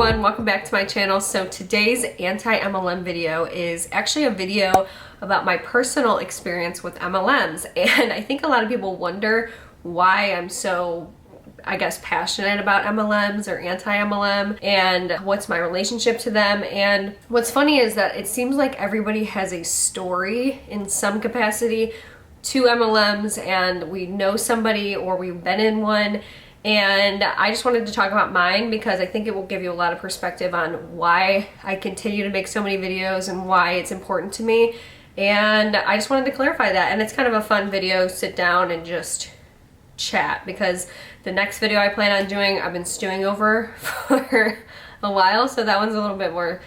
everyone, welcome back to my channel. So today's anti-MLM video is actually a video about my personal experience with MLMs, and I think a lot of people wonder why I'm so, I guess, passionate about MLMs or anti-MLM and what's my relationship to them. And what's funny is that it seems like everybody has a story in some capacity to MLMs, and we know somebody or we've been in one. And I just wanted to talk about mine because I think it will give you a lot of perspective on why I continue to make so many videos and why it's important to me. And I just wanted to clarify that. And it's kind of a fun video, sit down and just chat, because the next video I plan on doing, I've been stewing over for a while. So that one's a little bit more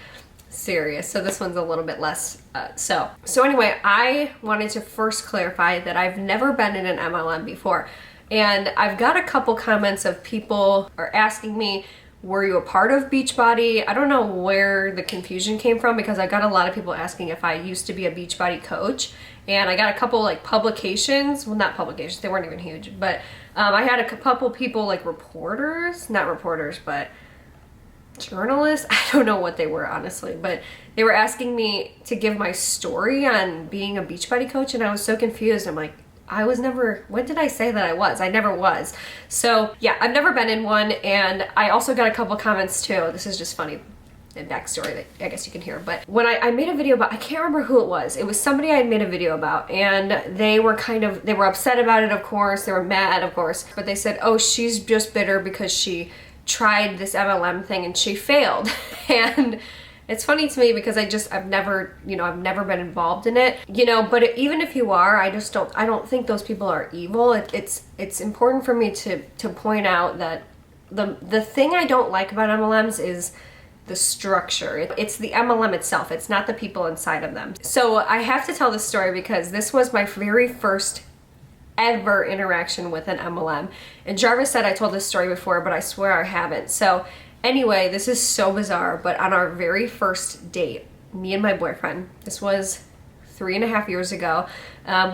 serious. So this one's a little bit less so anyway, I wanted to first clarify that I've never been in an MLM before. And I've got a couple comments of people are asking me, were you a part of Beachbody? I don't know where the confusion came from, because I got a lot of people asking if I used to be a Beachbody coach. And I got a couple like publications, well, not publications, they weren't even huge, but I had a couple people like reporters, not reporters, but journalists. I don't know what they were, honestly, but they were asking me to give my story on being a Beachbody coach. And I was so confused. I'm like, I was never, when did I say that I was? I never was. So yeah, I've never been in one. And I also got a couple comments too. This is just funny and backstory that I guess you can hear. But when I made a video about, I can't remember who it was. It was somebody I had made a video about, and they were upset about it, of course. They were mad, of course. But they said, oh, she's just bitter because she tried this MLM thing and she failed. And it's funny to me because I've never been involved in it, but even if you are, I don't think those people are evil. It's important for me to point out that the thing I don't like about MLMs is the structure. It's the MLM itself. It's not the people inside of them. So I have to tell this story because this was my very first ever interaction with an MLM. And Jarvis said I told this story before, but I swear I haven't. So anyway, this is so bizarre, but on our very first date, me and my boyfriend, this was 3.5 years ago,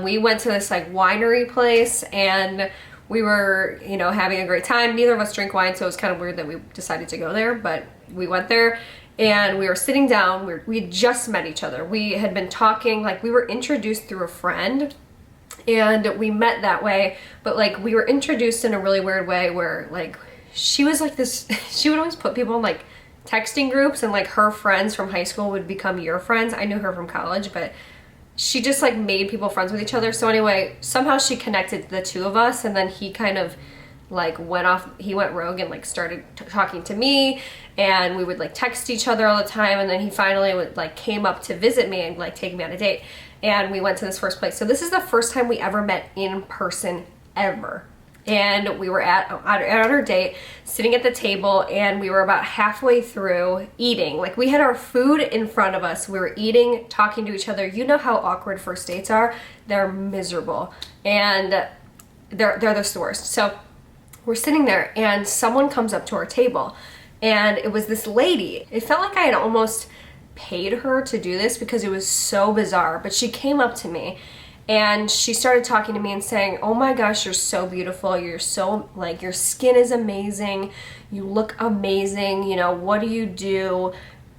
we went to this like winery place, and we were, having a great time. Neither of us drink wine, so it was kind of weird that we decided to go there, but we went there. And we were sitting down, we had just met each other. We had been talking, like we were introduced through a friend, and we met that way, but like we were introduced in a really weird way where like she was like this, she would always put people in like texting groups, and like her friends from high school would become your friends. I knew her from college, but she just like made people friends with each other. So anyway, somehow she connected the two of us, and then he kind of like he went rogue and like started talking to me, and we would like text each other all the time. And then he finally came up to visit me and like take me on a date. And we went to this first place. So this is the first time we ever met in person ever. And we were at our date, sitting at the table, and we were about halfway through eating. Like we had our food in front of us. We were eating, talking to each other. You know how awkward first dates are? They're miserable. And they're the worst. So we're sitting there, and someone comes up to our table, and it was this lady. It felt like I had almost paid her to do this because it was so bizarre, but she came up to me and she started talking to me and saying, oh my gosh, you're so beautiful, you're so, like, your skin is amazing, you look amazing, what do?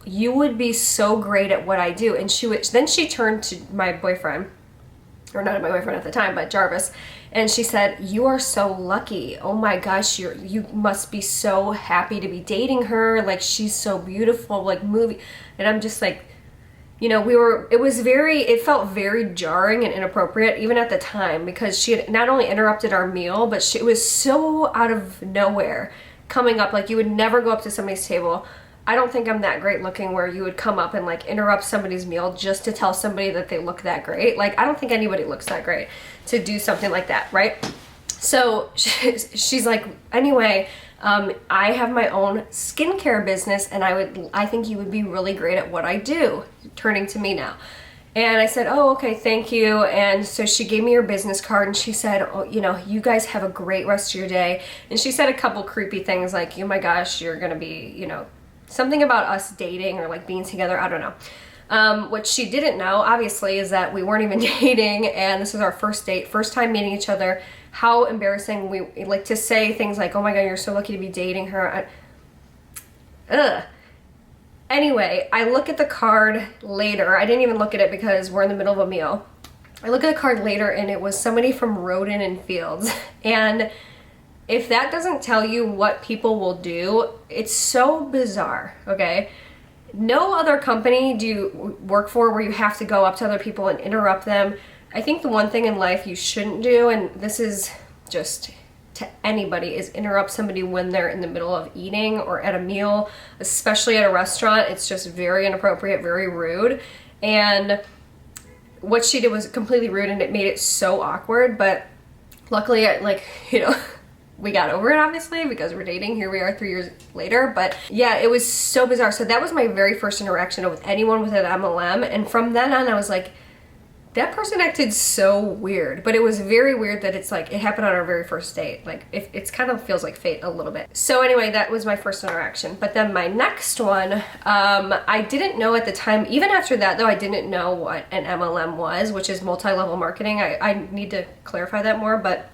You would be so great at what I do. And then she turned to my boyfriend, or not my boyfriend at the time, but Jarvis, and she said, you are so lucky. Oh my gosh, you must be so happy to be dating her. Like, she's so beautiful, like movie. And I'm just like, it felt very jarring and inappropriate even at the time, because she had not only interrupted our meal, but it was so out of nowhere coming up. Like, you would never go up to somebody's table. I don't think I'm that great looking where you would come up and like interrupt somebody's meal just to tell somebody that they look that great. Like, I don't think anybody looks that great to do something like that, right? So she's like, anyway, I have my own skincare business, and I think you would be really great at what I do, turning to me now. And I said, oh, okay, thank you. And so she gave me her business card, and she said, oh, you guys have a great rest of your day. And she said a couple creepy things like, oh my gosh, you're gonna be, something about us dating or like being together, I don't know. What she didn't know, obviously, is that we weren't even dating, and this was our first date, first time meeting each other. How embarrassing. We like to say things like, oh my god, you're so lucky to be dating her. Ugh. Anyway, I look at the card later. I didn't even look at it because we're in the middle of a meal. I look at the card later and it was somebody from Roden and Fields. And if that doesn't tell you what people will do, it's so bizarre, okay? No other company do you work for where you have to go up to other people and interrupt them. I think the one thing in life you shouldn't do, and this is just to anybody, is interrupt somebody when they're in the middle of eating or at a meal, especially at a restaurant. It's just very inappropriate, very rude. And what she did was completely rude and it made it so awkward, but luckily, we got over it, obviously, because we're dating. Here we are 3 years later. But yeah, it was so bizarre. So that was my very first interaction with anyone with an MLM. And from then on, I was like, that person acted so weird. But it was very weird that it's like, it happened on our very first date. Like, it's kind of feels like fate a little bit. So anyway, that was my first interaction. But then my next one, I didn't know at the time. Even after that, though, I didn't know what an MLM was, which is multi-level marketing. I need to clarify that more, but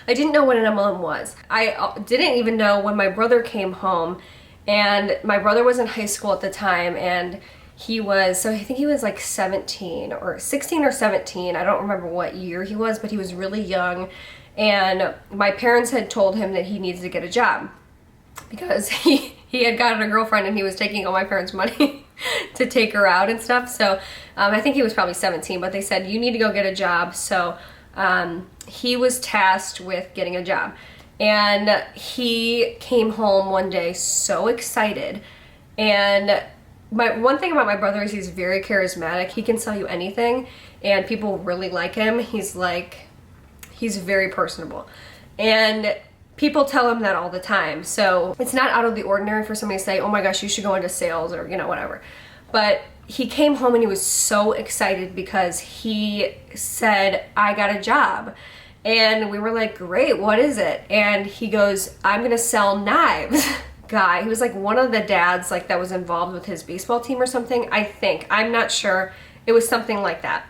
I didn't know what an MLM was. I didn't even know when my brother came home, and my brother was in high school at the time, and so I think he was like 17 or 16 or 17. I don't remember what year he was, but he was really young. And my parents had told him that he needed to get a job because he had gotten a girlfriend and he was taking all my parents' money to take her out and stuff. So I think he was probably 17, but they said, you need to go get a job. So he was tasked with getting a job. And he came home one day so excited. And one thing about my brother is he's very charismatic. He can sell you anything and people really like him. He's very personable. And people tell him that all the time. So it's not out of the ordinary for somebody to say, oh my gosh, you should go into sales or, whatever. But he came home and he was so excited because he said, I got a job. And we were like, great, what is it? And he goes, I'm gonna sell knives. Guy, he was like one of the dads like that was involved with his baseball team or something, I think. I'm not sure. It was something like that.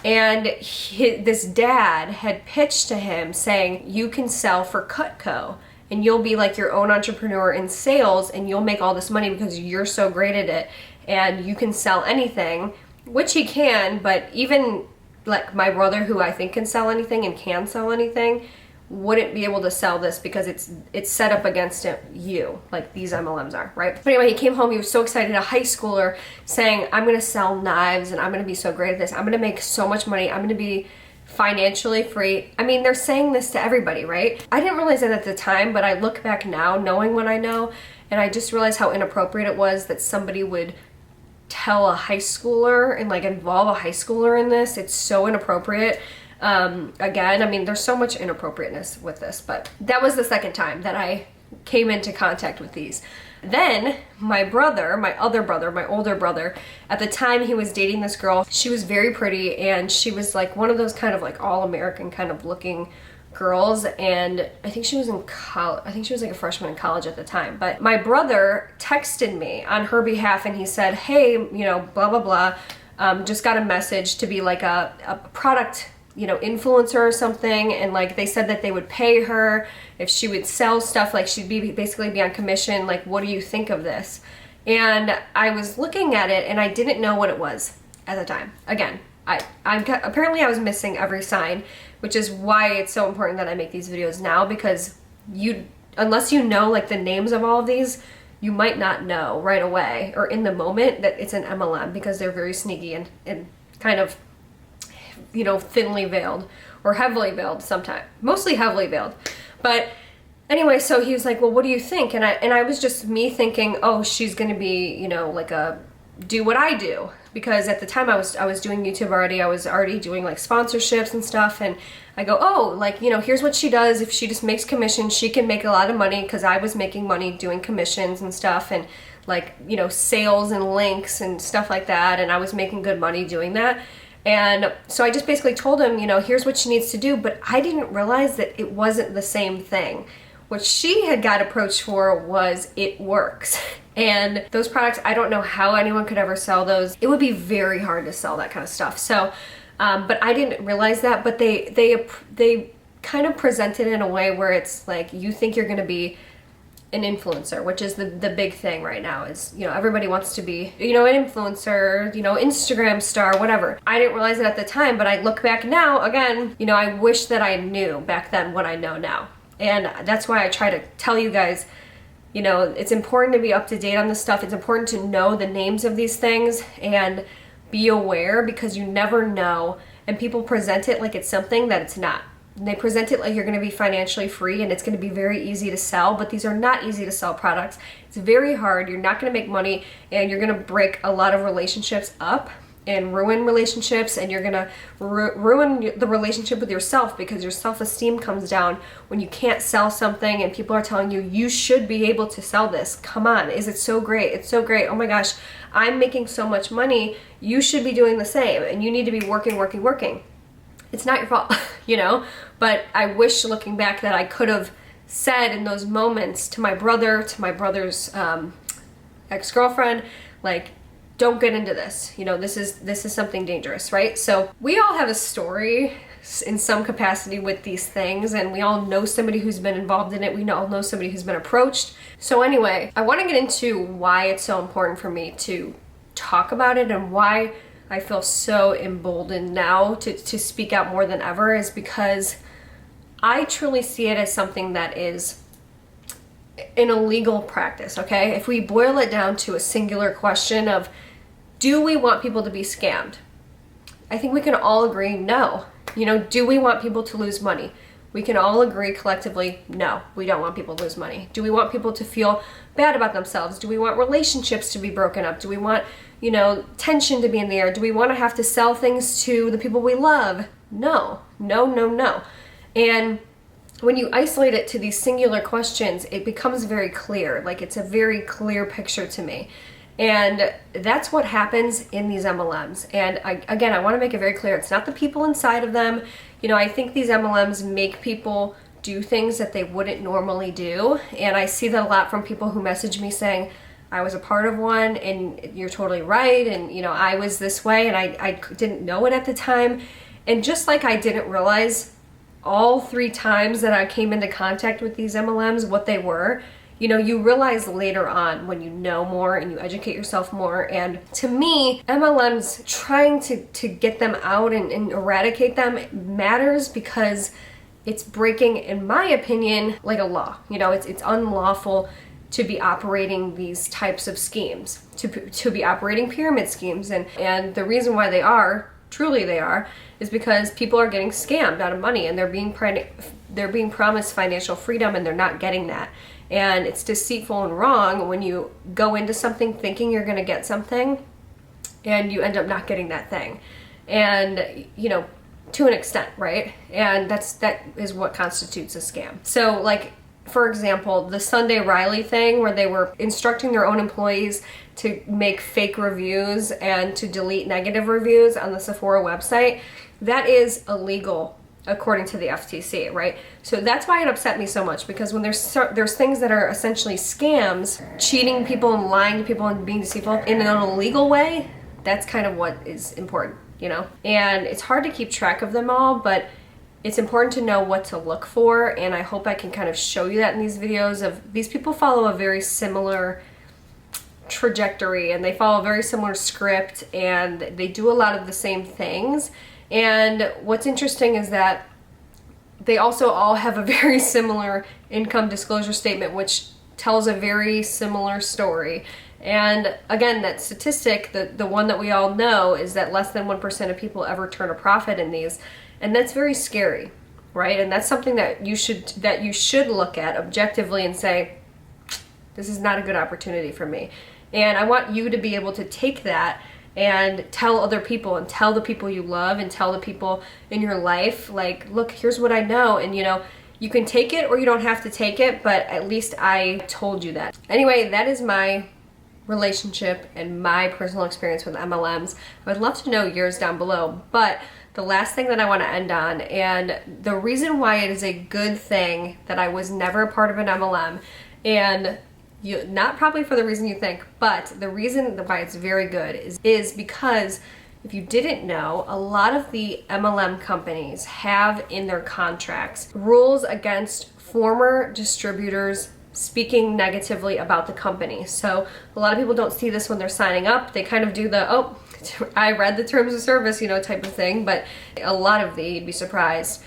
And this dad had pitched to him saying, you can sell for Cutco and you'll be like your own entrepreneur in sales and you'll make all this money because you're so great at it and you can sell anything, which he can, but even like my brother, who I think can sell anything and can sell anything, wouldn't be able to sell this because it's set up against you, like these MLMs are, right? But anyway, he came home, he was so excited, a high schooler, saying, I'm gonna sell knives and I'm gonna be so great at this, I'm gonna make so much money, I'm gonna be financially free. I mean, they're saying this to everybody, right? I didn't realize that at the time, but I look back now, knowing what I know, and I just realized how inappropriate it was that somebody would tell a high schooler and like involve a high schooler in this. It's so inappropriate. Again, I mean, there's so much inappropriateness with this, but that was the second time that I came into contact with these. Then my brother, my older brother, at the time he was dating this girl. She was very pretty and she was like one of those kind of like all-American kind of looking girls, and I think she was in college. I think she was like a freshman in college at the time. But my brother texted me on her behalf and he said, hey, blah, blah, blah, just got a message to be like a product influencer or something, and like they said that they would pay her if she would sell stuff, like she'd basically be on commission, like what do you think of this? And I was looking at it and I didn't know what it was at the time. Again, apparently I was missing every sign, which is why it's so important that I make these videos now, because unless you know like the names of all of these, you might not know right away or in the moment that it's an MLM, because they're very sneaky and kind of thinly veiled or heavily veiled sometimes, mostly heavily veiled. But anyway, so he was like, well, what do you think? And I was just me thinking, oh, she's gonna be, like do what I do, because at the time I was doing YouTube already. I was already doing like sponsorships and stuff, and I go, oh, like, here's what she does. If she just makes commissions, she can make a lot of money, because I was making money doing commissions and stuff, and like, sales and links and stuff like that, and I was making good money doing that. And so I just basically told him, here's what she needs to do, but I didn't realize that it wasn't the same thing. What she had got approached for was It Works. And those products, I don't know how anyone could ever sell those. It would be very hard to sell that kind of stuff. So, but I didn't realize that, but they kind of present it in a way where it's like, you think you're gonna be an influencer, which is the big thing right now. Is, you know, everybody wants to be, you know, an influencer, you know, Instagram star, whatever. I didn't realize it at the time, but I look back now, again, you know, I wish that I knew back then what I know now. And that's why I try to tell you guys, you know, it's important to be up to date on this stuff. It's important to know the names of these things and be aware, because you never know. And people present it like it's something that it's not. And they present it like you're going to be financially free and it's going to be very easy to sell, but these are not easy to sell products. It's very hard. You're not going to make money, and you're going to break a lot of relationships up and ruin relationships, and you're going to ruin the relationship with yourself, because your self-esteem comes down when you can't sell something and people are telling you, you should be able to sell this. Come on, is it so great? It's so great. Oh my gosh, I'm making so much money. You should be doing the same, and you need to be working, working, working. It's not your fault, you know, but I wish, looking back, that I could have said in those moments to my brother, to my brother's ex-girlfriend, like, don't get into this. You know, this is something dangerous, right? So we all have a story in some capacity with these things, and we all know somebody who's been involved in it. We all know somebody who's been approached. So anyway, I want to get into why it's so important for me to talk about it, and why I feel so emboldened now to speak out more than ever, is because I truly see it as something that is an illegal practice, okay? If we boil it down to a singular question of, do we want people to be scammed? I think we can all agree no. You know, do we want people to lose money? We can all agree collectively, no, we don't want people to lose money. Do we want people to feel bad about themselves? Do we want relationships to be broken up? Do we want, you know, tension to be in the air? Do we want to have to sell things to the people we love? No, no, no, no. And when you isolate it to these singular questions, it becomes very clear. Like, it's a very clear picture to me. And that's what happens in these MLMs. And again, I want to make it very clear, it's not the people inside of them. You know, I think these MLMs make people do things that they wouldn't normally do. And I see that a lot from people who message me saying, I was a part of one and you're totally right. And, you know, I was this way and I didn't know it at the time. And just like I didn't realize all 3 times that I came into contact with these MLMs what they were, you know, you realize later on when you know more and you educate yourself more. And to me, MLMs, trying to get them out and eradicate them matters, because it's breaking, in my opinion, like a law. You know, it's unlawful to be operating these types of schemes, to be operating pyramid schemes. And the reason why they are, truly they are, is because people are getting scammed out of money, and they're being promised financial freedom, and they're not getting that. And it's deceitful and wrong when you go into something thinking you're going to get something and you end up not getting that thing. And, you know, to an extent, right? And that is what constitutes a scam. So, like, for example, the Sunday Riley thing, where they were instructing their own employees to make fake reviews and to delete negative reviews on the Sephora website, that is illegal according to the FTC, right? So that's why it upset me so much, because when there's things that are essentially scams, cheating people and lying to people and being deceitful in an illegal way, that's kind of what is important, you know? And it's hard to keep track of them all, but it's important to know what to look for, and I hope I can kind of show you that in these videos. Of these people follow a very similar trajectory, and they follow a very similar script, and they do a lot of the same things. And what's interesting is that they also all have a very similar income disclosure statement, which tells a very similar story. And again, that statistic, the one that we all know, is that less than 1% of people ever turn a profit in these. And that's very scary, right? And that's something that you should look at objectively and say, this is not a good opportunity for me. And I want you to be able to take that and tell other people, and tell the people you love, and tell the people in your life, like, look, here's what I know. And, you know, you can take it or you don't have to take it, but at least I told you that. Anyway, that is my relationship and my personal experience with MLMs. I would love to know yours down below. But the last thing that I want to end on, and the reason why it is a good thing that I was never a part of an MLM, and not probably for the reason you think, but the reason why it's very good is because, if you didn't know, a lot of the MLM companies have in their contracts rules against former distributors speaking negatively about the company. So a lot of people don't see this when they're signing up. They kind of do the, oh, I read the terms of service, you know, type of thing. But a lot of the, you'd be surprised,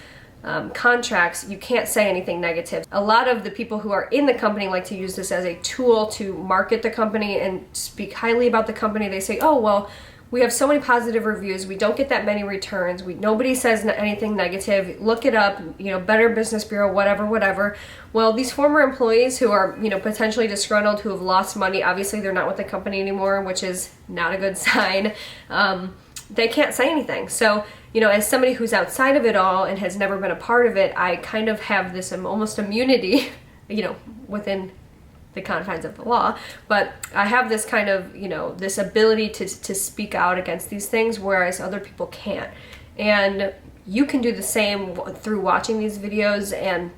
contracts, you can't say anything negative. A lot of the people who are in the company like to use this as a tool to market the company and speak highly about the company. They say, oh, well, we have so many positive reviews. We don't get that many returns. Nobody says anything negative. Look it up, you know, Better Business Bureau, whatever, whatever. Well, these former employees who are, you know, potentially disgruntled, who have lost money, obviously they're not with the company anymore, which is not a good sign. They can't say anything. So, you know, as somebody who's outside of it all and has never been a part of it, I kind of have this almost immunity, you know, within the confines of the law, but I have this kind of, you know, this ability to speak out against these things, whereas other people can't. And you can do the same through watching these videos, and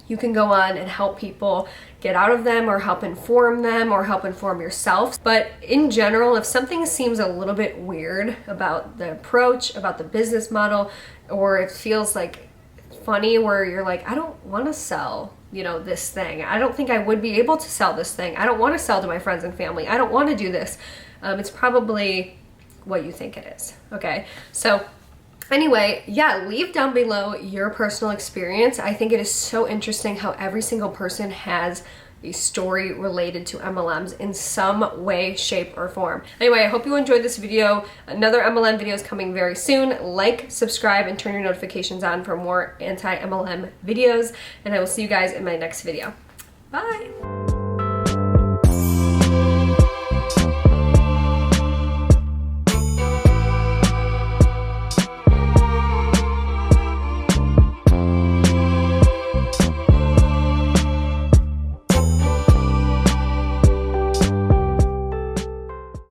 you can go on and help people get out of them, or help inform them, or help inform yourself. But in general, if something seems a little bit weird about the approach, about the business model, or it feels like funny where you're like, I don't want to sell, you know, this thing. I don't think I would be able to sell this thing. I don't want to sell to my friends and family. I don't want to do this. It's probably what you think it is. Okay. So anyway, yeah, leave down below your personal experience. I think it is so interesting how every single person has a story related to MLMs in some way, shape, or form. Anyway, I hope you enjoyed this video. Another MLM video is coming very soon. Like, subscribe, and turn your notifications on for more anti-MLM videos, and I will see you guys in my next video. Bye!